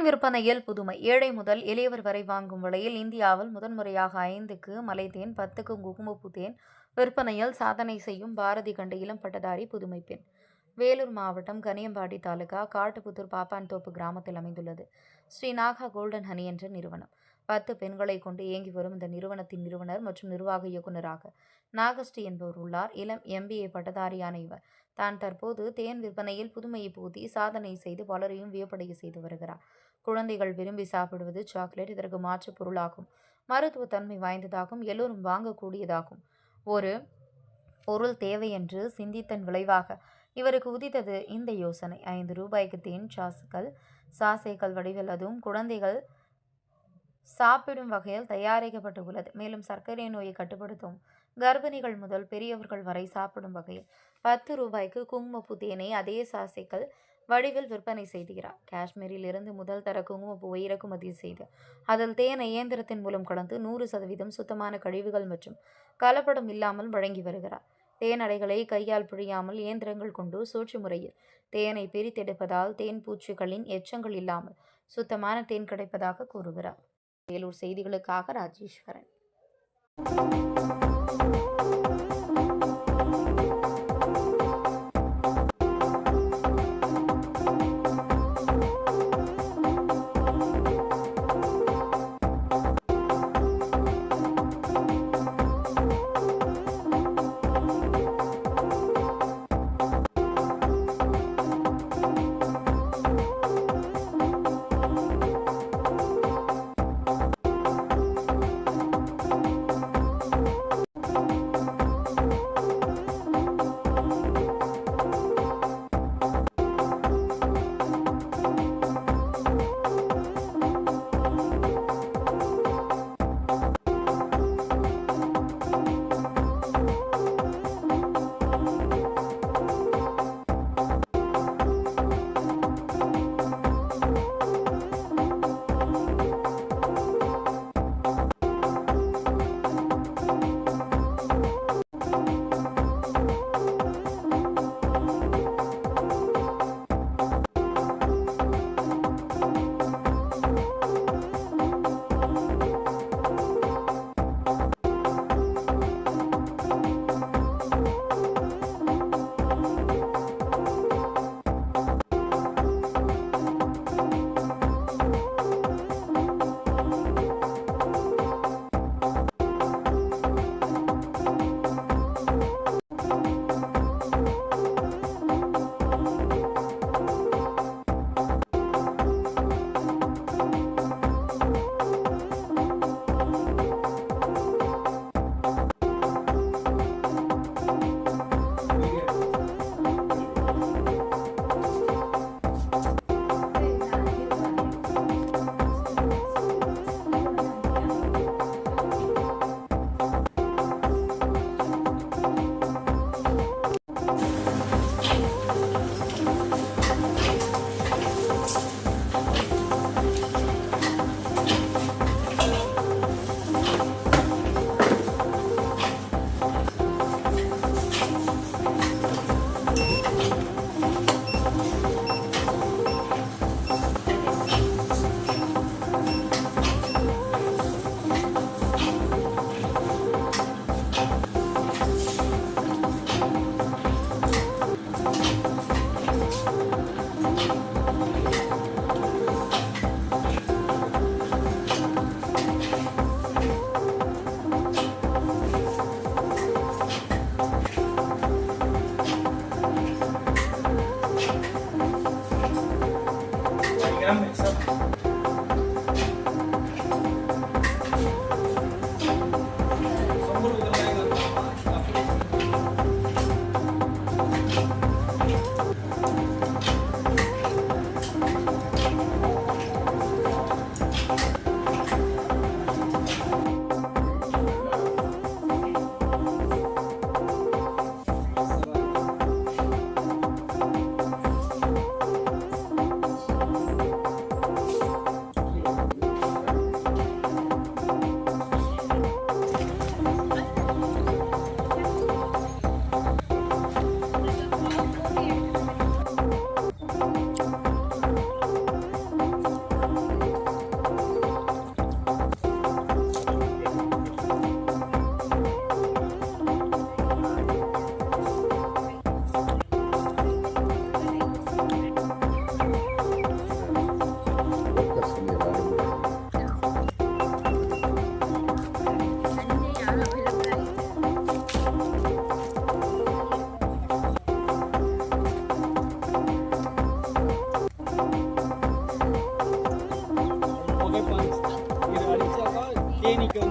விற்பனையில் புதுமை. ஏழை முதல் எளியவர் வரை வாங்கும் விலையில் இந்தியாவில் முதன்முறையாக 5க்கு மலைத்தேன், 10க்கு குங்குமப்பூ தேன் விற்பனையில் சாதனை செய்யும் பாரதி கண்ட இளம் பட்டதாரி புதுமை பெண். வேலூர் மாவட்டம் கனியம்பாடி தாலுகா காட்டுப்புத்தூர் பாப்பான்தோப்பு கிராமத்தில் அமைந்துள்ளது ஸ்ரீ நாகா கோல்டன் ஹனி என்ற நிறுவனம். 10 பெண்களை கொண்டு இயங்கி வரும் இந்த நிறுவனத்தின் நிறுவனர் மற்றும் நிர்வாக இயக்குநராக நாகஸ்ரீ என்பவர் உள்ளார். இளம் MBA பட்டதாரியான இவர் தான் தற்போது தேன் விற்பனையில் புதுமையை புகுத்தி சாதனை செய்து பலரையும் வியப்படைய செய்து வருகிறார். குழந்தைகள் விரும்பி சாப்பிடுவது சாக்லேட். இதற்கு மாற்று பொருளாகும். மருத்துவ தன்மை வாய்ந்ததாகும். எல்லோரும் வாங்கக்கூடியதாகும். ஒரு பொருள் தேவை என்று சிந்தித்தன் விளைவாக இவருக்கு உதித்தது இந்த யோசனை. 5 ரூபாய்க்கு தேன் சாசைகள் வடிவில் அதுவும் குழந்தைகள் சாப்பிடும் வகையில் தயாரிக்கப்பட்டு உள்ளது. மேலும் சர்க்கரை நோயை கட்டுப்படுத்தும் கர்ப்பிணிகள் முதல் பெரியவர்கள் வரை சாப்பிடும் வகையில் 10 ரூபாய்க்கு குங்குமப்பூ தேனை அதே சாசைகள் வடிவில் விற்பனை செய்கிறார். காஷ்மீரில் இருந்து முதல் தர குங்குமப்பூவை இறக்குமதி செய்து அதில் தேனை இயந்திரத்தின் மூலம் கலந்து 100% சுத்தமான கழிவுகள் மற்றும் கலப்படம் இல்லாமல் வழங்கி வருகிறார். தேனடைகளை கையால் பிழியாமல் இயந்திரங்கள் கொண்டு சூழ்ச்சி முறையில் தேனை பிரித்தெடுப்பதால் தேன் பூச்சிகளின் எச்சங்கள் இல்லாமல் சுத்தமான தேன் கிடைப்பதாக கூறுகிறார். வேலூர் செய்திகளுக்காக ராஜேஸ்வரன்.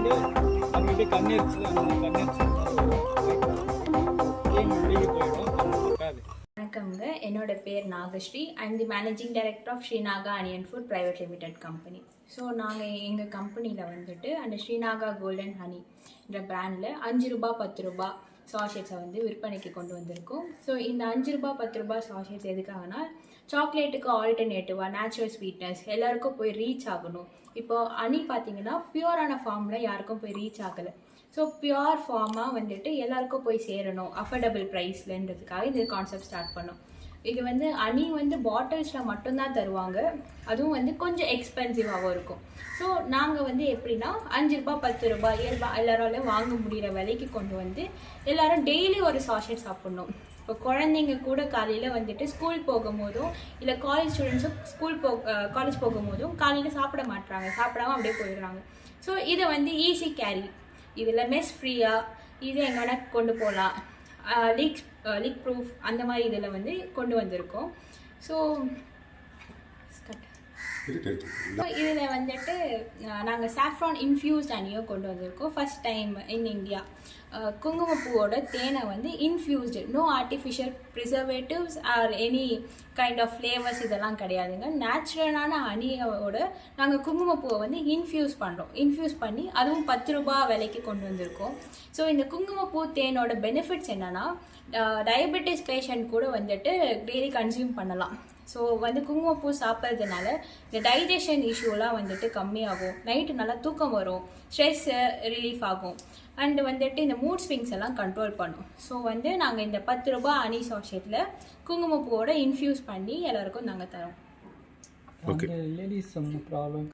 வந்து மறுபடியும் கண்ணெரிச்சல் அந்த கண்ணெரிச்சல் வெளியே போயிடும், அது இருக்காது. வணக்கம்ங்க, என்னோட பேர் Nagasri. I'm the managing director of Srinaga onion food private limited company. So நாங்கள் எங்கள் கம்பெனியில் வந்துட்டு அந்த ஸ்ரீநாகா கோல்டன் ஹனின்ற பிராண்டில் 5 ரூபாய் 10 ரூபாய் சாஷேட்ஸை வந்து விற்பனைக்கு கொண்டு வந்திருக்கோம். ஸோ இந்த 5 ரூபாய் 10 ரூபாய் சாஷேட்ஸ் எதுக்காகனா சாக்லேட்டுக்கு ஆல்டர்னேட்டிவாக நேச்சுரல் ஸ்வீட்னஸ் எல்லாருக்கும் போய் ரீச் ஆகணும். இப்போது ஹனி பார்த்தீங்கன்னா பியூரான ஃபார்மில் யாருக்கும் போய் ரீச் ஆகலை. ஸோ பியூர் ஃபார்மாக வந்துட்டு எல்லாருக்கும் போய் சேரணும் அஃபோர்டபுள் ப்ரைஸ்லன்றதுக்காக இந்த கான்செப்ட் ஸ்டார்ட் பண்ணோம். இது வந்து ஹனி வந்து பாட்டில்ஸில் மட்டும்தான் தருவாங்க, அதுவும் வந்து கொஞ்சம் எக்ஸ்பென்சிவாகவும் இருக்கும். ஸோ நாங்கள் வந்து எப்படின்னா 5 ரூபாய் 10 ரூபாய் எல்லாராலையும் வாங்க முடிகிற விலைக்கு கொண்டு வந்து எல்லாரும் டெய்லி ஒரு சாஷெட் சாப்பிட்ணும். இப்போ குழந்தைங்க கூட காலையில் வந்துட்டு ஸ்கூல் போகும்போதும் இல்லை காலேஜ் ஸ்டூடெண்ட்ஸும் காலேஜ் போகும்போதும் காலையில் சாப்பிட மாட்டுறாங்க, சாப்பிடாம அப்படியே போயிடுறாங்க. ஸோ இதை வந்து ஈஸி கேரி, இதில் மெஸ் ஃப்ரீயாக இது எங்கே வேணால் கொண்டு போகலாம், லீக் ப்ரூஃப் அந்த மாதிரி இதில் வந்து கொண்டு வந்திருக்கோம். ஸோ இதில் வந்துட்டு நாங்கள் சாஃப்ரான் இன்ஃப்யூஸ்ட் ஹனியும் கொண்டு வந்திருக்கோம். ஃபர்ஸ்ட் டைம் இன் இந்தியா குங்குமப்பூவோட தேனை வந்து infused, no artificial preservatives or any kind of flavours இதெல்லாம் கிடையாதுங்க. நேச்சுரலான ஹனியோட நாங்கள் குங்குமப்பூவை வந்து இன்ஃப்யூஸ் பண்ணுறோம். இன்ஃப்யூஸ் பண்ணி அதுவும் 10 ரூபாய் விலைக்கு கொண்டு வந்திருக்கோம். ஸோ இந்த குங்குமப்பூ தேனோட பெனிஃபிட்ஸ் என்னென்னா டயபெட்டிஸ் பேஷண்ட் கூட வந்துட்டு டெய்லி கன்சியூம் பண்ணலாம். ஸோ வந்து குங்குமப்பூ சாப்பிட்றதுனால இந்த டைஜஷன் இஷ்யூலாம் வந்துட்டு கம்மியாகும், நைட்டு நல்லா தூக்கம் வரும், ஸ்ட்ரெஸ் ரிலீஃப் ஆகும், அண்டு வந்துட்டு இந்த மூட் ஸ்விங்ஸ் எல்லாம் கண்ட்ரோல் பண்ணும். ஸோ வந்து நாங்கள் இந்த 10 ரூபாய் ஹனி சாஷெட்டில் குங்குமப்பூவோட இன்ஃப்யூஸ் பண்ணி எல்லாருக்கும் நாங்கள் தரோம். Ladies problem